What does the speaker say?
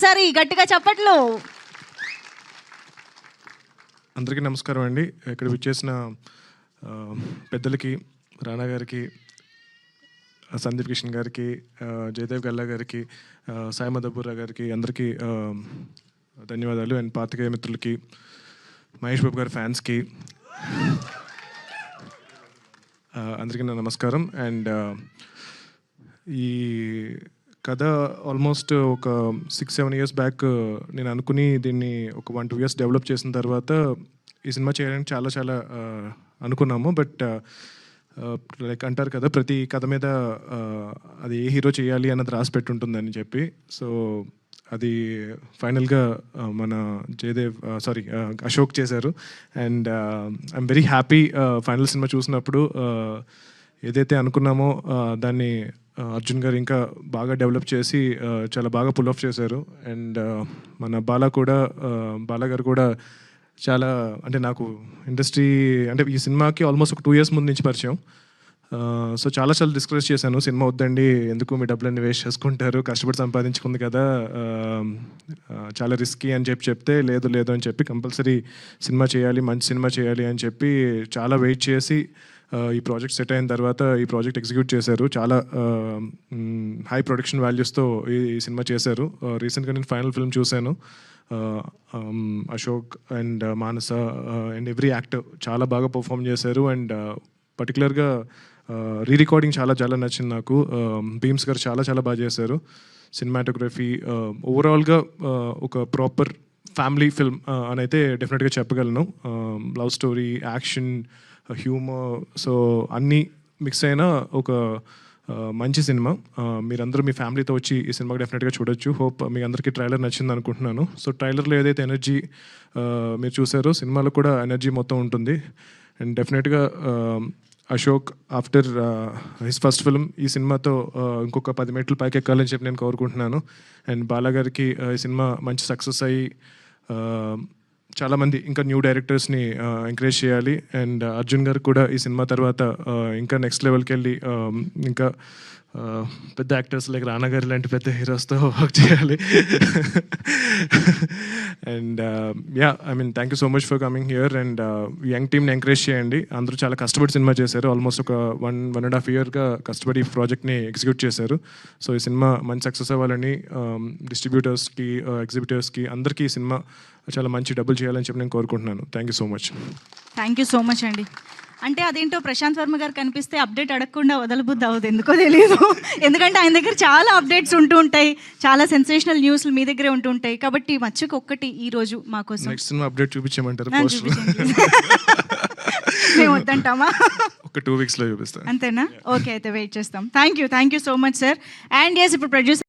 ఒకసారి గట్టిగా చప్పట్లు. అందరికీ నమస్కారం అండి. ఇక్కడ విచ్చేసిన పెద్దలకి, రానా గారికి, సందీప్ కిషన్ గారికి, జయదేవ్ గల్లా గారికి, సాయి మధుపురా గారికి అందరికీ ధన్యవాదాలు. అండ్ పాత్రికేయ మిత్రులకి, మహేష్ బాబు గారి ఫ్యాన్స్కి అందరికీ నా నమస్కారం. అండ్ ఈ కథ ఆల్మోస్ట్ ఒక 6-7 years బ్యాక్ నేను అనుకుని దీన్ని ఒక 1-2 years డెవలప్ చేసిన తర్వాత ఈ సినిమా చేయడానికి చాలా అనుకున్నాము. బట్ లైక్ అంటారు కదా, ప్రతి కథ మీద అది ఏ హీరో చేయాలి అన్నది రాసి పెట్టుంటుందని చెప్పి. సో అది ఫైనల్గా మన అశోక్ చేశారు. And I'm very happy. Final cinema చూసినప్పుడు ఏదైతే అనుకున్నామో దాన్ని అర్జున్ గారు ఇంకా బాగా డెవలప్ చేసి చాలా బాగా పుల్ ఆఫ్ చేశారు. అండ్ మన బాలా గారు కూడా చాలా, అంటే నాకు ఇండస్ట్రీ అంటే ఈ సినిమాకి ఆల్మోస్ట్ ఒక 2 years ముందు నుంచి పరిచయం. సో చాలా డిస్కస్ చేశాను, సినిమా వద్దండి, ఎందుకు మీ డబ్బులన్నీ వేస్ట్ చేసుకుంటారు, కష్టపడి సంపాదించుకుంది కదా, చాలా రిస్కీ అని చెప్తే లేదు అని చెప్పి కంపల్సరీ సినిమా చేయాలి, మంచి సినిమా చేయాలి అని చెప్పి చాలా వెయిట్ చేసి ఈ ప్రాజెక్ట్ సెట్ అయిన తర్వాత ఈ ప్రాజెక్ట్ ఎగ్జిక్యూట్ చేశారు. చాలా హై ప్రొడక్షన్ వాల్యూస్తో ఈ సినిమా చేశారు. రీసెంట్గా నేను ఫైనల్ ఫిల్మ్ చూశాను. Ashok and Manasa and every actor చాలా బాగా పర్ఫామ్ చేశారు. అండ్ పర్టికులర్గా రికార్డింగ్ చాలా నచ్చింది నాకు. భీమ్స్ గారు చాలా బాగా చేశారు. సినిమాటోగ్రఫీ ఓవరాల్గా ఒక ప్రాపర్ ఫ్యామిలీ ఫిల్మ్ అని అయితే డెఫినెట్గా చెప్పగలను. Love story, action, humour, so అన్నీ మిక్స్ అయిన ఒక మంచి సినిమా. మీరందరూ మీ ఫ్యామిలీతో వచ్చి ఈ సినిమాకి డెఫినెట్గా చూడొచ్చు. హోప్ మీ అందరికీ ట్రైలర్ నచ్చింది అనుకుంటున్నాను. సో ట్రైలర్లో ఏదైతే ఎనర్జీ మీరు చూసారో సినిమాలో కూడా ఎనర్జీ మొత్తం ఉంటుంది. అండ్ డెఫినెట్గా Ashok after his first film ఈ సినిమాతో ఇంకొక 10 మెట్లు పైకి ఎక్కాలని చెప్పి నేను కోరుకుంటున్నాను. అండ్ బాలా గారికి ఈ సినిమా మంచి సక్సెస్ అయ్యి చాలామంది ఇంకా న్యూ డైరెక్టర్స్ని ఎంకరేజ్ చేయాలి. అండ్ అర్జున్ గారు కూడా ఈ సినిమా తర్వాత ఇంకా నెక్స్ట్ లెవెల్కి వెళ్ళి ఇంకా పెద్ద యాక్టర్స్ లైక్ రానా గారి లాంటి పెద్ద హీరోస్తో వర్క్ చేయాలి. And thank you so much for coming here. And young టీమ్ని ఎంకరేజ్ చేయండి. అందరూ చాలా కష్టపడి సినిమా చేశారు. ఆల్మోస్ట్ ఒక 1.5 yearగా కష్టపడి ఈ ప్రాజెక్ట్ని ఎగ్జిక్యూట్ చేశారు. సో ఈ సినిమా మంచి సక్సెస్ అవ్వాలని డిస్ట్రిబ్యూటర్స్కి, ఎగ్జిబిటర్స్కి అందరికీ ఈ సినిమా చాలా మంచి డబ్బులు చేయాలని చెప్పి నేను కోరుకుంటున్నాను. Thank you so much. Thank you so much అండి. అంటే అదేంటో ప్రశాంత్ వర్మ గారు కనిపిస్తే అప్డేట్ అడగకుండా వదలబుద్ధి అవ్వదు, ఎందుకో తెలియదు. ఎందుకంటే ఆయన దగ్గర చాలా అప్డేట్స్ ఉంటూ ఉంటాయి, చాలా సెన్సేషనల్ న్యూస్లు మీ దగ్గరే ఉంటూ ఉంటాయి. కాబట్టి మచ్చుకు ఒక్కటి ఈ రోజు మాకోసం నెక్స్ట్ సినిమా అప్డేట్ చూపించమంటారు? మేము వద్దంటామా? ఒక 2 weeksలో చూపిస్తాను. అంతేనా? ఓకే, అయితే వెయిట్ చేస్తాం. Thank you so much sir. And yes, ఇప్పుడు ప్రొడ్యూసర్